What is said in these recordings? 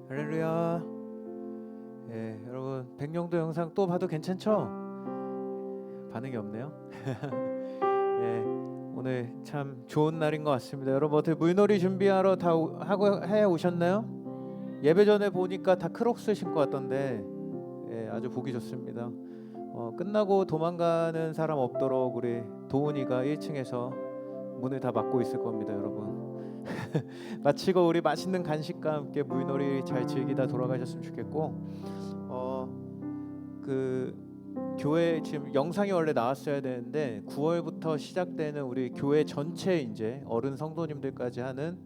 할렐루야. 예, 여러분 백령도 영상 또 봐도 괜찮죠? 반응이 없네요. 예, 오늘 참 좋은 날인 것 같습니다. 여러분 어떻게 물놀이 준비하러 다 하고 해 오셨나요? 예배 전에 보니까 다 크록스 신고 왔던데 예, 아주 보기 좋습니다. 끝나고 도망가는 사람 없도록 우리 도훈이가 1층에서 문을 다 막고 있을 겁니다, 여러분. 마치고 우리 맛있는 간식과 함께 물놀이 잘 즐기다 돌아가셨으면 좋겠고, 그 교회 지금 영상이 원래 나왔어야 되는데 9월부터 시작되는 우리 교회 전체 이제 어른 성도님들까지 하는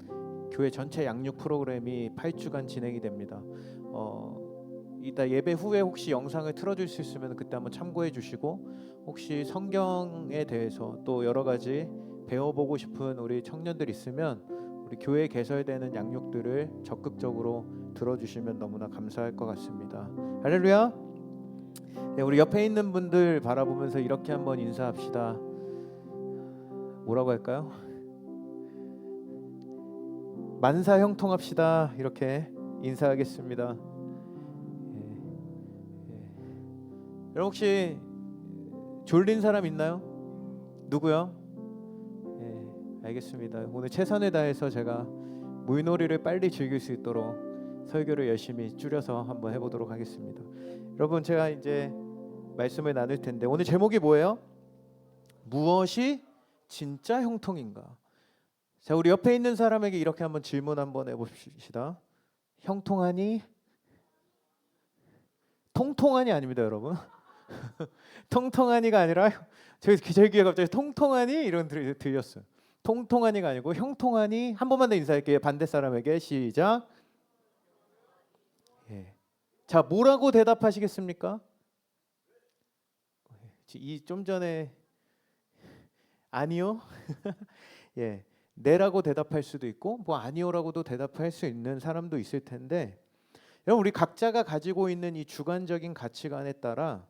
교회 전체 양육 프로그램이 8주간 진행이 됩니다. 이따 예배 후에 혹시 영상을 틀어줄 수 있으면 그때 한번 참고해 주시고, 혹시 성경에 대해서 또 여러 가지 배워보고 싶은 우리 청년들 있으면 우리 교회에 개설되는 양육들을 적극적으로 들어주시면 너무나 감사할 것 같습니다. 할렐루야. 네, 우리 옆에 있는 분들 바라보면서 이렇게 한번 인사합시다. 뭐라고 할까요? 만사 형통합시다. 이렇게 인사하겠습니다. 여러분 혹시 졸린 사람 있나요? 누구요? 알겠습니다. 오늘 최선을 다해서 제가 물놀이를 빨리 즐길 수 있도록 설교를 열심히 줄여서 한번 해보도록 하겠습니다. 여러분 제가 이제 말씀을 나눌 텐데 오늘 제목이 뭐예요? 무엇이 진짜 형통인가? 자, 우리 옆에 있는 사람에게 이렇게 한번 질문 한번 해봅시다. 형통하니? 통통하니 아닙니다, 여러분. 통통하니가 아니라 제 귀에 갑자기 통통하니 이런 들렸어요. 통통하니가 아니고 형통하니. 한 번만 더 인사할게요. 반대 사람에게 시작. 예. 자, 뭐라고 대답하시겠습니까? 이 좀 전에 아니요. 예, 네라고 대답할 수도 있고 뭐 아니요라고도 대답할 수 있는 사람도 있을 텐데, 여러분 우리 각자가 가지고 있는 이 주관적인 가치관에 따라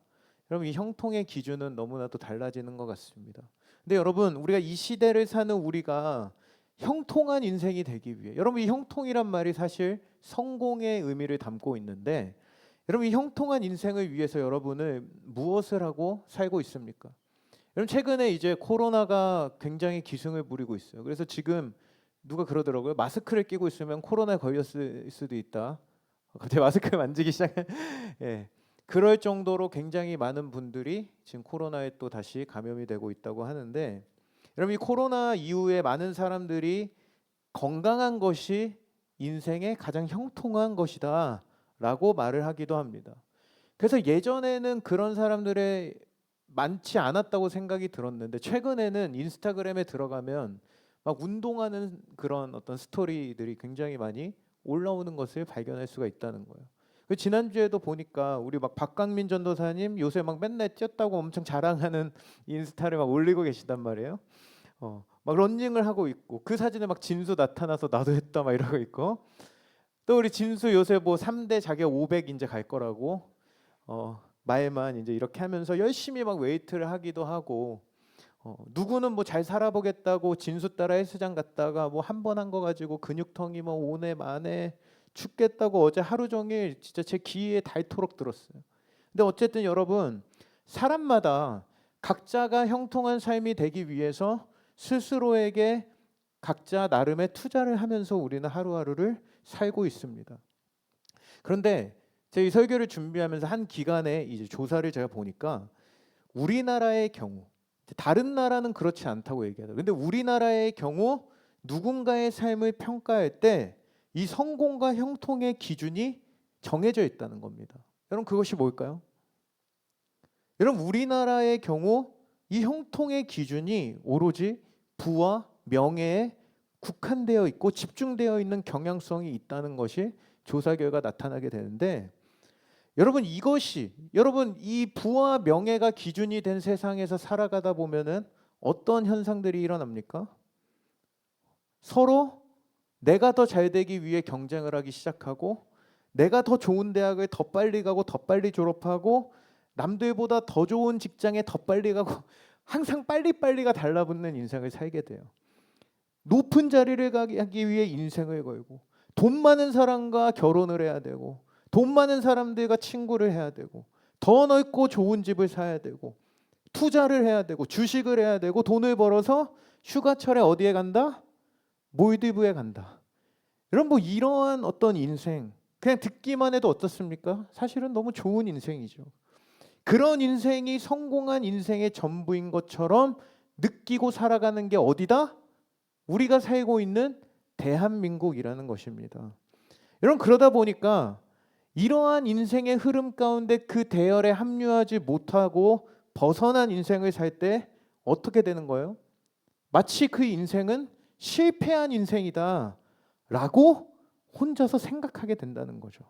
여러분 이 형통의 기준은 너무나도 달라지는 것 같습니다. 근데 여러분 우리가 이 시대를 사는 우리가 형통한 인생이 되기 위해, 여러분 이 형통이란 말이 사실 성공의 의미를 담고 있는데, 여러분 이 형통한 인생을 위해서 여러분은 무엇을 하고 살고 있습니까? 여러분 최근에 이제 코로나가 굉장히 기승을 부리고 있어요. 그래서 지금 누가 그러더라고요. 마스크를 끼고 있으면 코로나에 걸렸을 수도 있다. 갑자기 마스크를 만지기 시작해. 예. 그럴 정도로 굉장히 많은 분들이 지금 코로나에 또 다시 감염이 되고 있다고 하는데, 여러분 이 코로나 이후에 많은 사람들이 건강한 것이 인생의 가장 형통한 것이다 라고 말을 하기도 합니다. 그래서 예전에는 그런 사람들의 많지 않았다고 생각이 들었는데, 최근에는 인스타그램에 들어가면 막 운동하는 그런 어떤 스토리들이 굉장히 많이 올라오는 것을 발견할 수가 있다는 거예요. 지난주에도 보니까 우리 막 박강민 전도사님 요새 막 맨날 뛰었다고 엄청 자랑하는 인스타를 막 올리고 계시단 말이에요. 막 런닝을 하고 있고 그 사진에 막 진수 나타나서 나도 했다 막 이러고 있고, 또 우리 진수 요새 뭐 3대 자기가 500 이제 갈 거라고 말만 이제 이렇게 하면서 열심히 막 웨이트를 하기도 하고, 누구는 뭐 잘 살아보겠다고 진수 따라 헬스장 갔다가 뭐 한 번 한 거 가지고 근육통이 뭐 오네 마네 죽겠다고 어제 하루 종일 진짜 제 귀에 닳도록 들었어요. 근데 어쨌든 여러분 사람마다 각자가 형통한 삶이 되기 위해서 스스로에게 각자 나름의 투자를 하면서 우리는 하루하루를 살고 있습니다. 그런데 제가 이 설교를 준비하면서 한 기관의 이제 조사를 제가 보니까 우리나라의 경우, 다른 나라는 그렇지 않다고 얘기하더라고요. 근데 우리나라의 경우 누군가의 삶을 평가할 때 이 성공과 형통의 기준이 정해져 있다는 겁니다. 여러분 그것이 뭘까요? 여러분 우리나라의 경우 이 형통의 기준이 오로지 부와 명예에 국한되어 있고 집중되어 있는 경향성이 있다는 것이 조사 결과 나타나게 되는데, 여러분 이것이, 여러분 이 부와 명예가 기준이 된 세상에서 살아가다 보면은 어떤 현상들이 일어납니까? 서로 내가 더 잘 되기 위해 경쟁을 하기 시작하고, 내가 더 좋은 대학을 더 빨리 가고 더 빨리 졸업하고 남들보다 더 좋은 직장에 더 빨리 가고 항상 빨리빨리가 달라붙는 인생을 살게 돼요. 높은 자리를 가기 위해 인생을 걸고 돈 많은 사람과 결혼을 해야 되고, 돈 많은 사람들과 친구를 해야 되고, 더 넓고 좋은 집을 사야 되고, 투자를 해야 되고, 주식을 해야 되고, 돈을 벌어서 휴가철에 어디에 간다? 몰디브에 간다. 여러분, 뭐 이러한 어떤 인생, 그냥 듣기만 해도 어떻습니까? 사실은 너무 좋은 인생이죠. 그런 인생이 성공한 인생의 전부인 것처럼 느끼고 살아가는 게 어디다? 우리가 살고 있는 대한민국이라는 것입니다. 여러분, 그러다 보니까 이러한 인생의 흐름 가운데 그 대열에 합류하지 못하고 벗어난 인생을 살 때 어떻게 되는 거예요? 마치 그 인생은 실패한 인생이다 라고 혼자서 생각하게 된다는 거죠.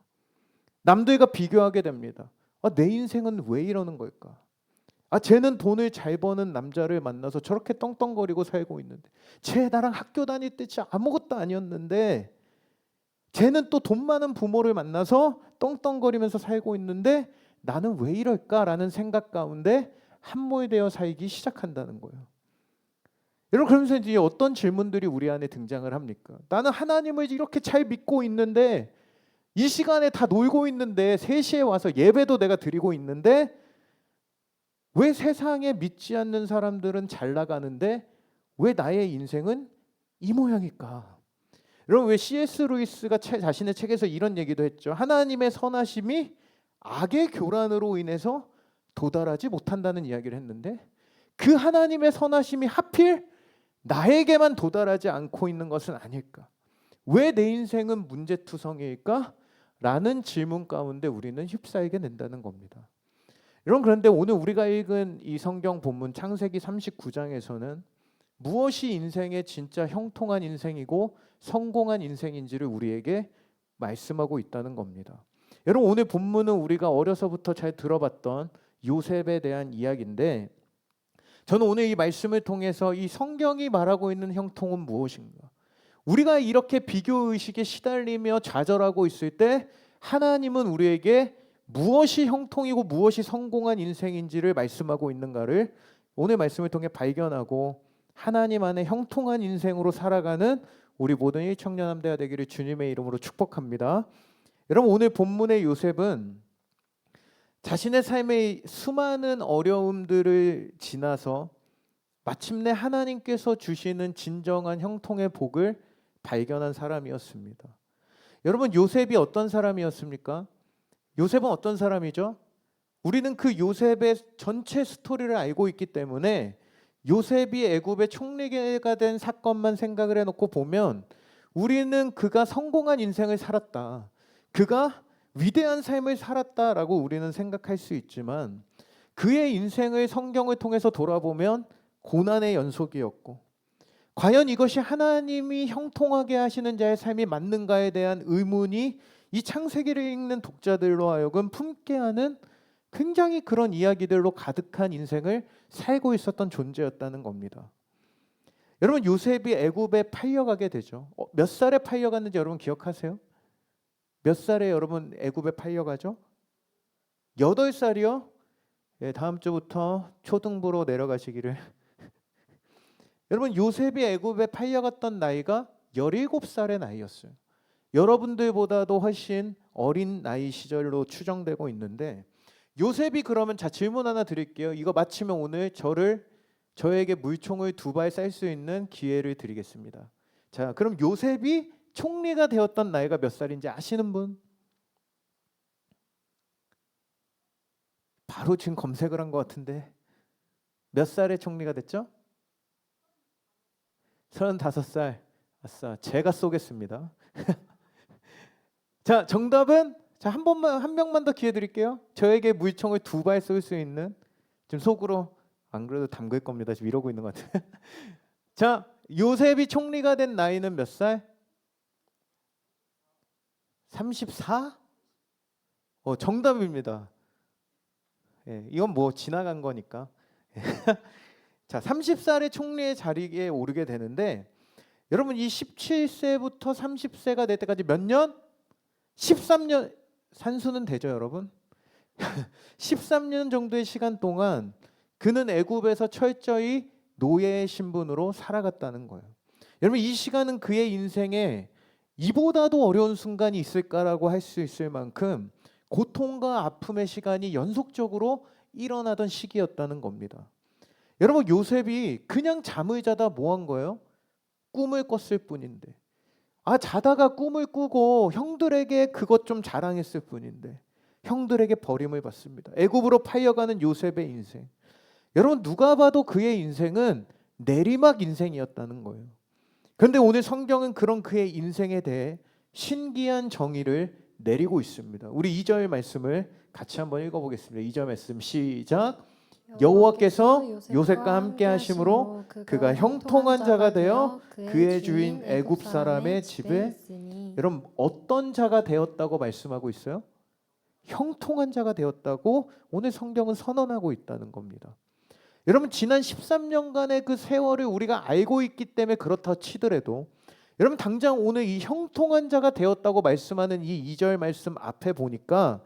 남들과 비교하게 됩니다. 내 인생은 왜 이러는 걸까? 쟤는 돈을 잘 버는 남자를 만나서 저렇게 떵떵거리고 살고 있는데, 쟤 나랑 학교 다닐 때 진짜 아무것도 아니었는데, 쟤는 또 돈 많은 부모를 만나서 떵떵거리면서 살고 있는데 나는 왜 이럴까라는 생각 가운데 함몰되어 살기 시작한다는 거예요. 여러분, 그러면서 이제 어떤 질문들이 우리 안에 등장을 합니까? 나는 하나님을 이렇게 잘 믿고 있는데, 이 시간에 다 놀고 있는데, 3시에 와서 예배도 내가 드리고 있는데, 왜 세상에 믿지 않는 사람들은 잘 나가는데 왜 나의 인생은 이 모양일까? 여러분, 왜 C.S. 루이스가 자신의 책에서 이런 얘기도 했죠. 하나님의 선하심이 악의 교란으로 인해서 도달하지 못한다는 이야기를 했는데, 그 하나님의 선하심이 하필 나에게만 도달하지 않고 있는 것은 아닐까? 왜 내 인생은 문제투성이일까? 라는 질문 가운데 우리는 휩싸이게 된다는 겁니다. 여러분, 그런데 오늘 우리가 읽은 이 성경 본문 창세기 39장에서는 무엇이 인생의 진짜 형통한 인생이고 성공한 인생인지를 우리에게 말씀하고 있다는 겁니다. 여러분, 오늘 본문은 우리가 어려서부터 잘 들어봤던 요셉에 대한 이야기인데, 저는 오늘 이 말씀을 통해서 이 성경이 말하고 있는 형통은 무엇인가? 우리가 이렇게 비교의식에 시달리며 좌절하고 있을 때 하나님은 우리에게 무엇이 형통이고 무엇이 성공한 인생인지를 말씀하고 있는가를 오늘 말씀을 통해 발견하고 하나님 안에 형통한 인생으로 살아가는 우리 모든 일청년함대가 되기를 주님의 이름으로 축복합니다. 여러분, 오늘 본문의 요셉은 자신의 삶의 수많은 어려움들을 지나서 마침내 하나님께서 주시는 진정한 형통의 복을 발견한 사람이었습니다. 여러분, 요셉이 어떤 사람이었습니까? 요셉은 어떤 사람이죠? 우리는 그 요셉의 전체 스토리를 알고 있기 때문에 요셉이 애굽의 총리가 된 사건만 생각을 해놓고 보면 우리는 그가 성공한 인생을 살았다, 그가 위대한 삶을 살았다라고 우리는 생각할 수 있지만, 그의 인생을 성경을 통해서 돌아보면 고난의 연속이었고, 과연 이것이 하나님이 형통하게 하시는 자의 삶이 맞는가에 대한 의문이 이 창세기를 읽는 독자들로 하여금 품게 하는 굉장히 그런 이야기들로 가득한 인생을 살고 있었던 존재였다는 겁니다. 여러분, 요셉이 애굽에 팔려가게 되죠. 몇 살에 팔려갔는지 여러분 기억하세요? 몇 살에 여러분 애굽에 팔려가죠? 8살이요? 다음 주부터 초등부로 내려가시기를. 여러분, 요셉이 애굽에 팔려갔던 나이가 17살의 나이였어요. 여러분들보다도 훨씬 어린 나이 시절로 추정되고 있는데, 요셉이 그러면, 자, 질문 하나 드릴게요. 이거 맞히면 오늘 저에게 물총을 2발 쌀 수 있는 기회를 드리겠습니다. 자, 그럼 요셉이 총리가 되었던 나이가 몇 살인지 아시는 분? 바로 지금 검색을 한 것 같은데 몇 살에 총리가 됐죠? 35살. 아싸, 제가 쏘겠습니다. 자, 정답은, 자, 한 명만 더 기회 드릴게요. 저에게 물총을 2발 쏠 수 있는, 지금 속으로 안 그래도 담글 겁니다. 지금 이러고 있는 것 같아요. 자, 요셉이 총리가 된 나이는 몇 살? 34? 정답입니다. 이건 뭐 지나간 거니까. 자, 30살에 총리의 자리에 오르게 되는데, 여러분, 이 17세부터 30세가 될 때까지 몇 년? 13년. 산수는 되죠, 여러분? 13년 정도의 시간 동안 그는 애굽에서 철저히 노예의 신분으로 살아갔다는 거예요. 여러분, 이 시간은 그의 인생에 이보다도 어려운 순간이 있을까라고 할 수 있을 만큼 고통과 아픔의 시간이 연속적으로 일어나던 시기였다는 겁니다. 여러분, 요셉이 그냥 잠을 자다 뭐 한 거예요? 꿈을 꿨을 뿐인데, 자다가 꿈을 꾸고 형들에게 그것 좀 자랑했을 뿐인데 형들에게 버림을 받습니다. 애굽으로 팔려가는 요셉의 인생, 여러분 누가 봐도 그의 인생은 내리막 인생이었다는 거예요. 그런데 오늘 성경은 그런 그의 인생에 대해 신기한 정의를 내리고 있습니다. 우리 2절 말씀을 같이 한번 읽어보겠습니다. 2절 말씀 시작. 여호와께서 요셉과 함께 하심으로 그가 형통한 자가 되어 그의 주인 애굽 사람의 집에 있으니. 여러분 어떤 자가 되었다고 말씀하고 있어요? 형통한 자가 되었다고 오늘 성경은 선언하고 있다는 겁니다. 여러분, 지난 13년간의 그 세월을 우리가 알고 있기 때문에 그렇다 치더라도 여러분 당장 오늘 이 형통한 자가 되었다고 말씀하는 이 2절 말씀 앞에 보니까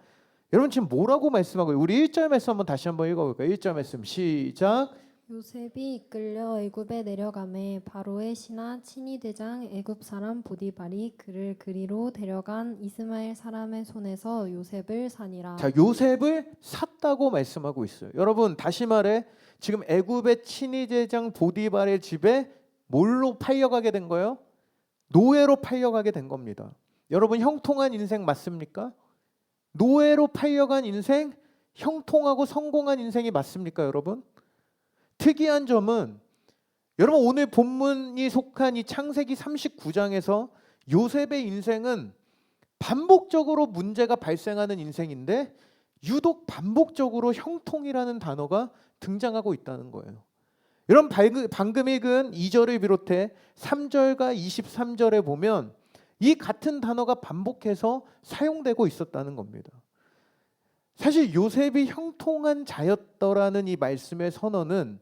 여러분 지금 뭐라고 말씀하고, 우리 1절 말씀 한번 다시 한번 읽어볼까요? 1절 말씀 시작. 요셉이 이끌려 애굽에 내려가매 바로의 신하 친위 대장 애굽 사람 보디발이 그를 그리로 데려간 이스마엘 사람의 손에서 요셉을 사니라. 자, 요셉을 샀다고 말씀하고 있어요. 여러분 다시 말해, 지금 애굽의 친위 대장 보디발의 집에 뭘로 팔려가게 된 거예요? 노예로 팔려가게 된 겁니다. 여러분, 형통한 인생 맞습니까? 노예로 팔려간 인생, 형통하고 성공한 인생이 맞습니까, 여러분? 특이한 점은 여러분 오늘 본문이 속한 이 창세기 39장에서 요셉의 인생은 반복적으로 문제가 발생하는 인생인데 유독 반복적으로 형통이라는 단어가 등장하고 있다는 거예요. 여러분 방금 읽은 2절을 비롯해 3절과 23절에 보면 이 같은 단어가 반복해서 사용되고 있었다는 겁니다. 사실 요셉이 형통한 자였더라는 이 말씀의 선언은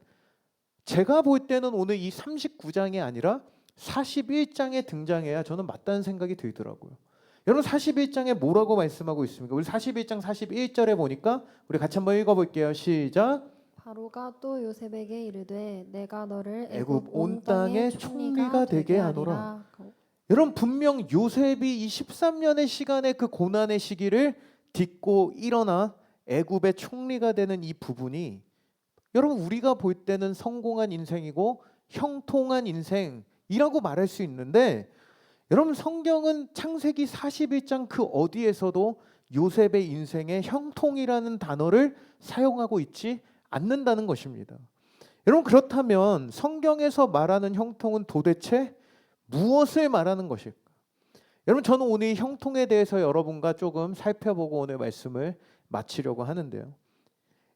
제가 볼 때는 오늘 이 39장이 아니라 41장에 등장해야 저는 맞다는 생각이 들더라고요. 여러분 41장에 뭐라고 말씀하고 있습니까? 우리 41장 41절에 보니까 우리 같이 한번 읽어볼게요. 시작. 바로가 또 요셉에게 이르되 내가 너를 애굽 온 땅의 총리가 되게 하노라. 여러분 분명 요셉이 이 13년의 시간의 그 고난의 시기를 딛고 일어나 애굽의 총리가 되는 이 부분이 여러분 우리가 볼 때는 성공한 인생이고 형통한 인생이라고 말할 수 있는데 여러분 성경은 창세기 41장 그 어디에서도 요셉의 인생에 형통이라는 단어를 사용하고 있지 않는다는 것입니다. 여러분 그렇다면 성경에서 말하는 형통은 도대체 무엇을 말하는 것일까? 여러분 저는 오늘 형통에 대해서 여러분과 조금 살펴보고 오늘 말씀을 마치려고 하는데요.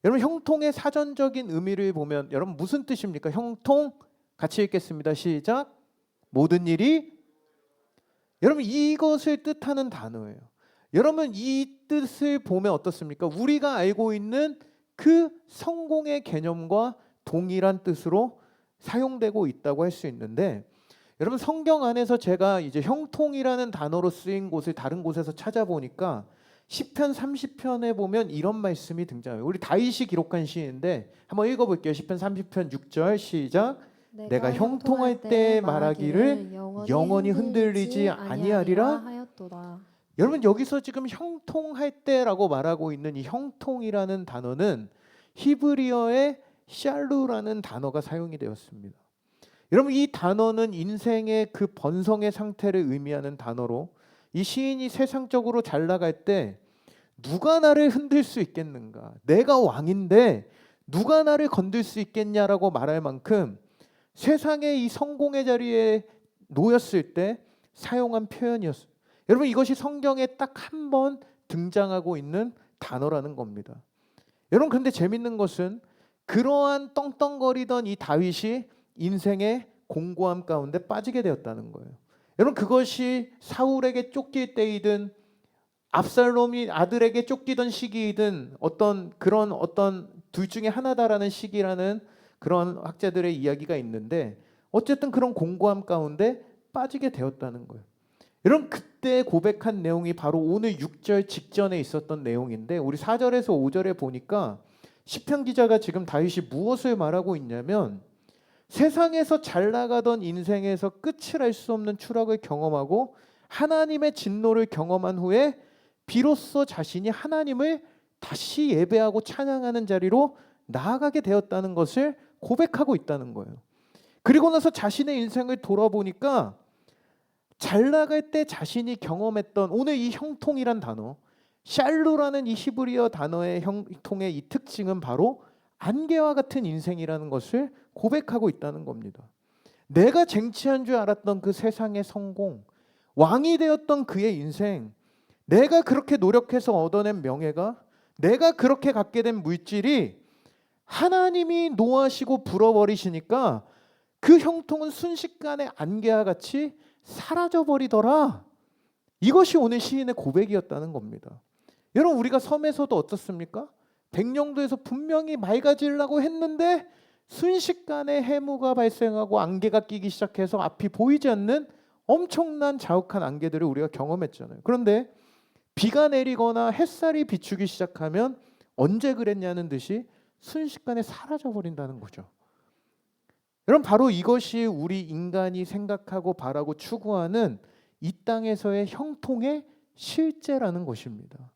여러분 형통의 사전적인 의미를 보면 여러분 무슨 뜻입니까? 형통 같이 읽겠습니다. 시작. 모든 일이, 여러분 이것을 뜻하는 단어예요. 여러분 이 뜻을 보면 어떻습니까? 우리가 알고 있는 그 성공의 개념과 동일한 뜻으로 사용되고 있다고 할 수 있는데 여러분 성경 안에서 제가 이제 형통이라는 단어로 쓰인 곳을 다른 곳에서 찾아보니까 시편 30편에 보면 이런 말씀이 등장해요. 우리 다윗이 기록한 시인데 한번 읽어볼게요. 시편 30편 6절 시작. 내가 형통할 때 말하기를 영원히 흔들리지 아니하리라 하였도다. 여러분 여기서 지금 형통할 때라고 말하고 있는 이 형통이라는 단어는 히브리어의 샬루라는 단어가 사용이 되었습니다. 여러분 이 단어는 인생의 그 번성의 상태를 의미하는 단어로 이 시인이 세상적으로 잘 나갈 때 누가 나를 흔들 수 있겠는가? 내가 왕인데 누가 나를 건들 수 있겠냐라고 말할 만큼 세상의 이 성공의 자리에 놓였을 때 사용한 표현이었어요. 여러분 이것이 성경에 딱 한 번 등장하고 있는 단어라는 겁니다. 여러분 그런데 재밌는 것은 그러한 떵떵거리던 이 다윗이 인생의 공고함 가운데 빠지게 되었다는 거예요. 여러분 그것이 사울에게 쫓길 때이든 압살롬이 아들에게 쫓기던 시기이든 어떤 둘 중에 하나다라는 시기라는 그런 학자들의 이야기가 있는데 어쨌든 그런 공고함 가운데 빠지게 되었다는 거예요. 여러분 그때 고백한 내용이 바로 오늘 6절 직전에 있었던 내용인데 우리 4절에서 5절에 보니까 시편 기자가 지금 다윗이 무엇을 말하고 있냐면 세상에서 잘 나가던 인생에서 끝을 알 수 없는 추락을 경험하고 하나님의 진노를 경험한 후에 비로소 자신이 하나님을 다시 예배하고 찬양하는 자리로 나아가게 되었다는 것을 고백하고 있다는 거예요. 그리고 나서 자신의 인생을 돌아보니까 잘 나갈 때 자신이 경험했던 오늘 이 형통이란 단어, 샬루라는 이 히브리어 단어의 형통의 이 특징은 바로 안개와 같은 인생이라는 것을 고백하고 있다는 겁니다. 내가 쟁취한 줄 알았던 그 세상의 성공, 왕이 되었던 그의 인생, 내가 그렇게 노력해서 얻어낸 명예가, 내가 그렇게 갖게 된 물질이 하나님이 노하시고 불어버리시니까 그 형통은 순식간에 안개와 같이 사라져버리더라. 이것이 오늘 시인의 고백이었다는 겁니다. 여러분, 우리가 섬에서도 어떻습니까? 백령도에서 분명히 맑아지려고 했는데 순식간에 해무가 발생하고 안개가 끼기 시작해서 앞이 보이지 않는 엄청난 자욱한 안개들을 우리가 경험했잖아요. 그런데 비가 내리거나 햇살이 비추기 시작하면 언제 그랬냐는 듯이 순식간에 사라져버린다는 거죠. 여러분, 바로 이것이 우리 인간이 생각하고 바라고 추구하는 이 땅에서의 형통의 실제라는 것입니다.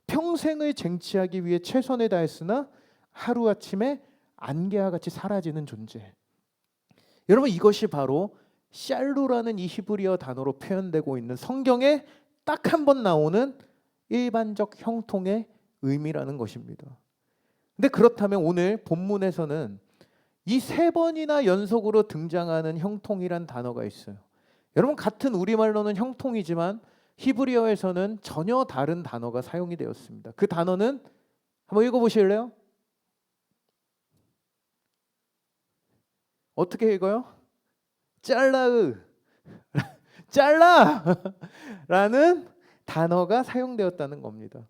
평생을 쟁취하기 위해 최선을 다했으나 하루아침에 안개와 같이 사라지는 존재. 여러분, 이것이 바로 샬루라는 이 히브리어 단어로 표현되고 있는 성경에 딱 한 번 나오는 일반적 형통의 의미라는 것입니다. 근데 그렇다면 오늘 본문에서는 이 3번이나 연속으로 등장하는 형통이란 단어가 있어요. 여러분, 같은 우리말로는 형통이지만 히브리어에서는 전혀 다른 단어가 사용이 되었습니다. 그 단어는 한번 읽어보실래요? 어떻게 읽어요? 짤라으 짤라라는 단어가 사용되었다는 겁니다.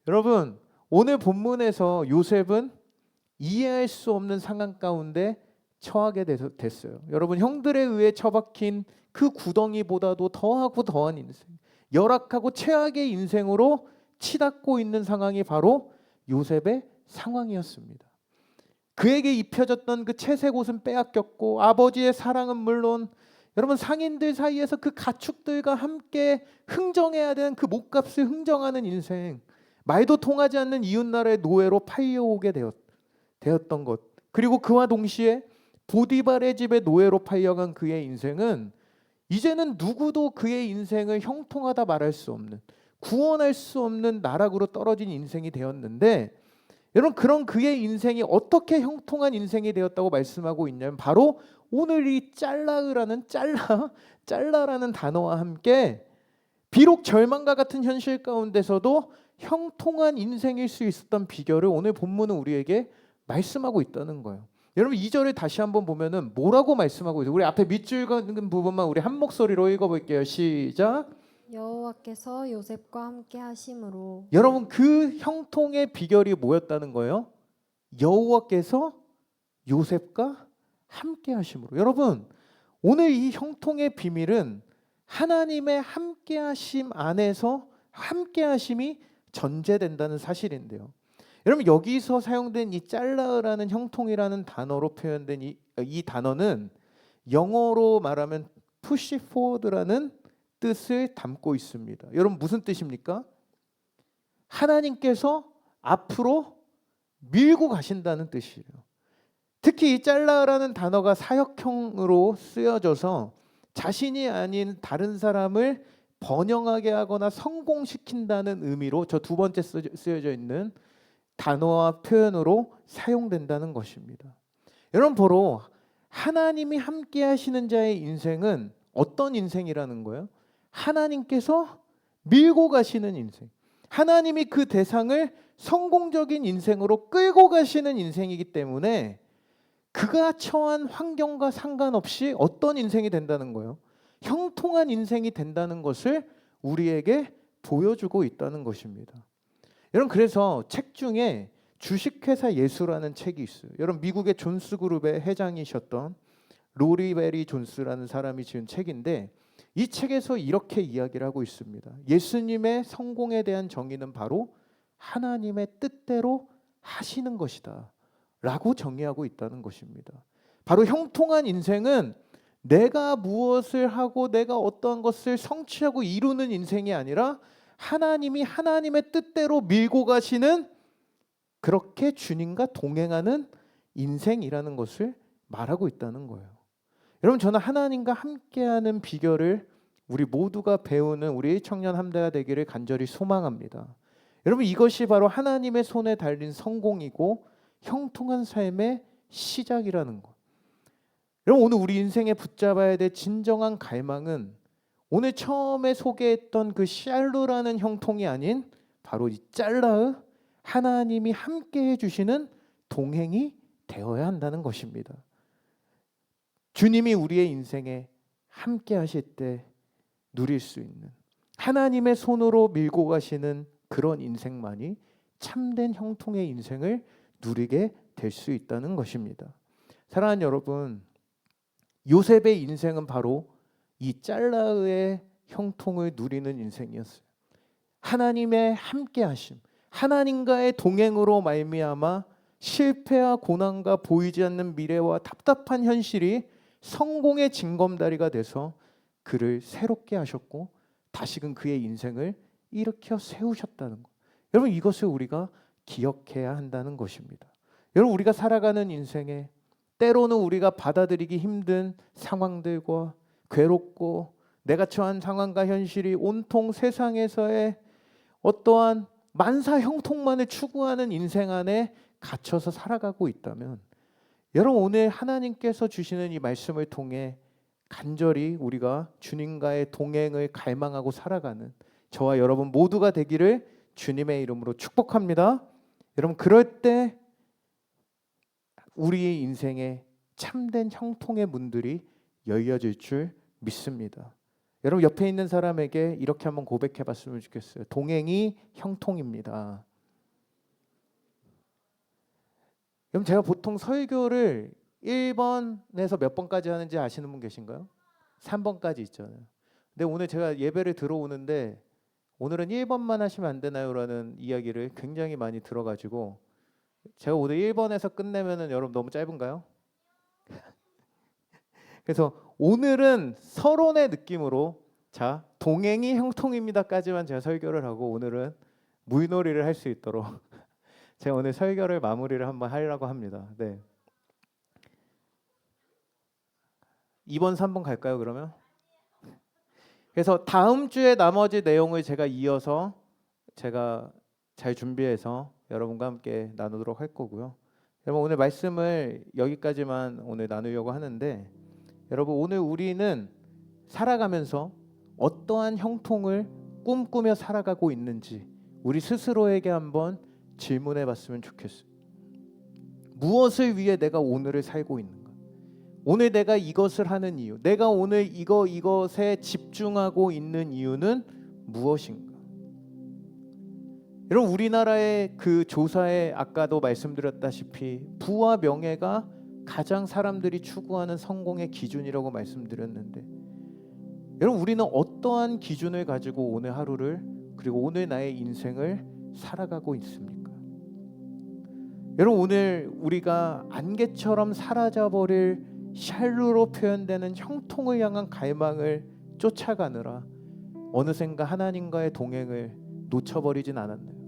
여러분, 오늘 본문에서 요셉은 이해할 수 없는 상황 가운데 처하게 됐어요. 여러분, 형들에 의해 처박힌 그 구덩이보다도 더하고 더한 인생, 열악하고 최악의 인생으로 치닫고 있는 상황이 바로 요셉의 상황이었습니다. 그에게 입혀졌던 그 채색 옷은 빼앗겼고 아버지의 사랑은 물론 여러분, 상인들 사이에서 그 가축들과 함께 흥정해야 되는 그 목값을 흥정하는 인생, 말도 통하지 않는 이웃나라의 노예로 팔려오게 되었던 것, 그리고 그와 동시에 보디발의 집에 노예로 팔려간 그의 인생은 이제는 누구도 그의 인생을 형통하다 말할 수 없는, 구원할 수 없는 나락으로 떨어진 인생이 되었는데, 여러분, 그런 그의 인생이 어떻게 형통한 인생이 되었다고 말씀하고 있냐면 바로 오늘 이 짤라라는 단어와 함께 비록 절망과 같은 현실 가운데서도 형통한 인생일 수 있었던 비결을 오늘 본문은 우리에게 말씀하고 있다는 거예요. 여러분, 2절을 다시 한번 보면은 뭐라고 말씀하고 있어요? 우리 앞에 밑줄 긋는 부분만 우리 한 목소리로 읽어볼게요. 시작. 여호와께서 요셉과 함께 하심으로. 여러분, 그 형통의 비결이 뭐였다는 거예요? 여호와께서 요셉과 함께 하심으로. 여러분, 오늘 이 형통의 비밀은 하나님의 함께 하심 안에서 함께 하심이 전제된다는 사실인데요. 여러분, 여기서 사용된 이 짤라라는 형통이라는 단어로 표현된 이 단어는 영어로 말하면 push forward라는 뜻을 담고 있습니다. 여러분, 무슨 뜻입니까? 하나님께서 앞으로 밀고 가신다는 뜻이에요. 특히 이 짤라라는 단어가 사역형으로 쓰여져서 자신이 아닌 다른 사람을 번영하게 하거나 성공시킨다는 의미로 저 두 번째 쓰여져 있는 단어와 표현으로 사용된다는 것입니다. 여러분, 바로 하나님이 함께 하시는 자의 인생은 어떤 인생이라는 거예요? 하나님께서 밀고 가시는 인생, 하나님이 그 대상을 성공적인 인생으로 끌고 가시는 인생이기 때문에 그가 처한 환경과 상관없이 어떤 인생이 된다는 거예요? 형통한 인생이 된다는 것을 우리에게 보여주고 있다는 것입니다. 여러분, 그래서 책 중에 주식회사 예수라는 책이 있어요. 여러분, 미국의 존스그룹의 회장이셨던 로리 베리 존스라는 사람이 지은 책인데 이 책에서 이렇게 이야기를 하고 있습니다. 예수님의 성공에 대한 정의는 바로 하나님의 뜻대로 하시는 것이다 라고 정의하고 있다는 것입니다. 바로 형통한 인생은 내가 무엇을 하고 내가 어떠한 것을 성취하고 이루는 인생이 아니라 하나님이 하나님의 뜻대로 밀고 가시는, 그렇게 주님과 동행하는 인생이라는 것을 말하고 있다는 거예요. 여러분, 저는 하나님과 함께하는 비결을 우리 모두가 배우는 우리 청년 함대가 되기를 간절히 소망합니다. 여러분, 이것이 바로 하나님의 손에 달린 성공이고 형통한 삶의 시작이라는 것. 여러분, 오늘 우리 인생에 붙잡아야 될 진정한 갈망은 오늘 처음에 소개했던 그 샬루라는 형통이 아닌 바로 이 짤라의 하나님이 함께 해주시는 동행이 되어야 한다는 것입니다. 주님이 우리의 인생에 함께 하실 때 누릴 수 있는, 하나님의 손으로 밀고 가시는 그런 인생만이 참된 형통의 인생을 누리게 될 수 있다는 것입니다. 사랑하는 여러분, 요셉의 인생은 바로 이 짤라의 형통을 누리는 인생이었어요. 하나님의 함께 하심, 하나님과의 동행으로 말미암아 실패와 고난과 보이지 않는 미래와 답답한 현실이 성공의 징검다리가 돼서 그를 새롭게 하셨고 다시금 그의 인생을 일으켜 세우셨다는 것. 여러분, 이것을 우리가 기억해야 한다는 것입니다. 여러분, 우리가 살아가는 인생에 때로는 우리가 받아들이기 힘든 상황들과 괴롭고 내가 처한 상황과 현실이 온통 세상에서의 어떠한 만사 형통만을 추구하는 인생 안에 갇혀서 살아가고 있다면, 여러분, 오늘 하나님께서 주시는 이 말씀을 통해 간절히 우리가 주님과의 동행을 갈망하고 살아가는 저와 여러분 모두가 되기를 주님의 이름으로 축복합니다. 여러분, 그럴 때 우리의 인생에 참된 형통의 문들이 열려질 줄 믿습니다. 여러분, 옆에 있는 사람에게 이렇게 한번 고백해 봤으면 좋겠어요. 동행이 형통입니다. 그럼 제가 보통 설교를 1번에서 몇 번까지 하는지 아시는 분 계신가요? 3번까지 있잖아요. 근데 오늘 제가 예배를 들어오는데 오늘은 1번만 하시면 안 되나요? 라는 이야기를 굉장히 많이 들어가지고 제가 오늘 1번에서 끝내면은 여러분 너무 짧은가요? 그래서 오늘은 서론의 느낌으로 자, 동행이 형통입니다까지만 제가 설교를 하고 오늘은 물놀이를 할 수 있도록 제가 오늘 설교를 마무리를 한번 하려고 합니다. 네. 2번, 3번 갈까요, 그러면? 그래서 다음 주에 나머지 내용을 제가 이어서 제가 잘 준비해서 여러분과 함께 나누도록 할 거고요. 여러분, 오늘 말씀을 여기까지만 오늘 나누려고 하는데, 여러분, 오늘 우리는 살아가면서 어떠한 형통을 꿈꾸며 살아가고 있는지 우리 스스로에게 한번 질문해 봤으면 좋겠어요. 무엇을 위해 내가 오늘을 살고 있는가? 오늘 내가 이것을 하는 이유, 내가 오늘 이것에 집중하고 있는 이유는 무엇인가? 여러분, 우리나라의 그 조사에 아까도 말씀드렸다시피 부와 명예가 가장 사람들이 추구하는 성공의 기준이라고 말씀드렸는데, 여러분, 우리는 어떠한 기준을 가지고 오늘 하루를 그리고 오늘 나의 인생을 살아가고 있습니까? 여러분, 오늘 우리가 안개처럼 사라져버릴 샬루로 표현되는 형통을 향한 갈망을 쫓아가느라 어느샌가 하나님과의 동행을 놓쳐버리진 않았나요?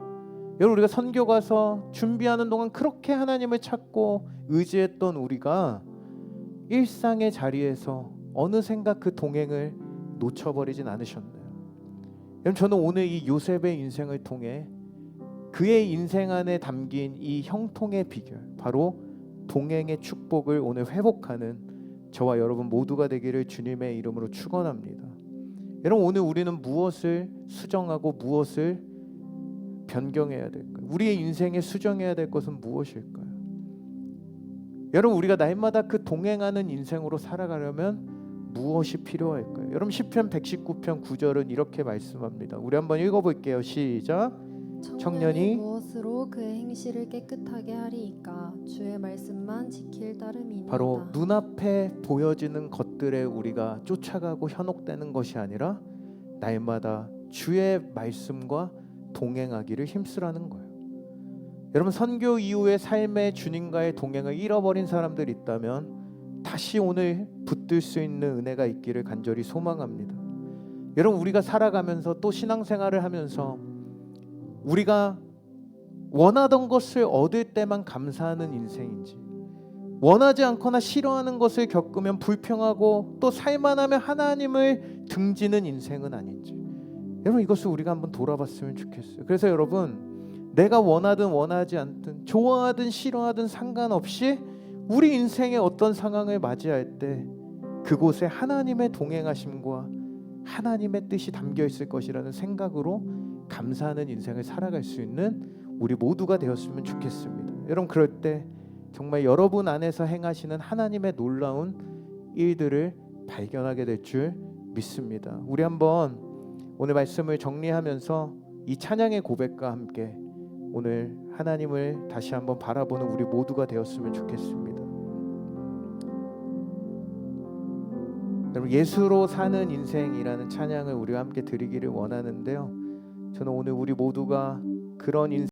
여러분, 우리가 선교 가서 준비하는 동안 그렇게 하나님을 찾고 의지했던 우리가 일상의 자리에서 어느샌가 그 동행을 놓쳐버리진 않으셨나요? 여러분, 저는 오늘 이 요셉의 인생을 통해 그의 인생 안에 담긴 이 형통의 비결, 바로 동행의 축복을 오늘 회복하는 저와 여러분 모두가 되기를 주님의 이름으로 축원합니다. 여러분, 오늘 우리는 무엇을 수정하고 무엇을 변경해야 될까요? 우리의 인생에 수정해야 될 것은 무엇일까요? 여러분, 우리가 날마다 그 동행하는 인생으로 살아가려면 무엇이 필요할까요? 여러분, 시편 119편 9절은 이렇게 말씀합니다. 우리 한번 읽어볼게요. 시작. 청년이 무엇으로 그의 행실을 깨끗하게 하리이까? 주의 말씀만 지킬 따름이니이다. 바로 눈앞에 보여지는 것들에 우리가 쫓아가고 현혹되는 것이 아니라 날마다 주의 말씀과 동행하기를 힘쓰라는 거예요. 여러분, 선교 이후의 삶의 주님과의 동행을 잃어버린 사람들이 있다면 다시 오늘 붙들 수 있는 은혜가 있기를 간절히 소망합니다. 여러분, 우리가 살아가면서 또 신앙생활을 하면서 우리가 원하던 것을 얻을 때만 감사하는 인생인지, 원하지 않거나 싫어하는 것을 겪으면 불평하고 또 살만하면 하나님을 등지는 인생은 아닌지, 여러분 이것을 우리가 한번 돌아봤으면 좋겠어요. 그래서 여러분, 내가 원하든 원하지 않든 좋아하든 싫어하든 상관없이 우리 인생의 어떤 상황을 맞이할 때 그곳에 하나님의 동행하심과 하나님의 뜻이 담겨 있을 것이라는 생각으로 감사하는 인생을 살아갈 수 있는 우리 모두가 되었으면 좋겠습니다. 여러분, 그럴 때 정말 여러분 안에서 행하시는 하나님의 놀라운 일들을 발견하게 될 줄 믿습니다. 우리 한번 오늘 말씀을 정리하면서 이 찬양의 고백과 함께 오늘 하나님을 다시 한번 바라보는 우리 모두가 되었으면 좋겠습니다. 여러분, 예수로 사는 인생이라는 찬양을 우리와 함께 드리기를 원하는데요, 저는 오늘 우리 모두가 그런 인생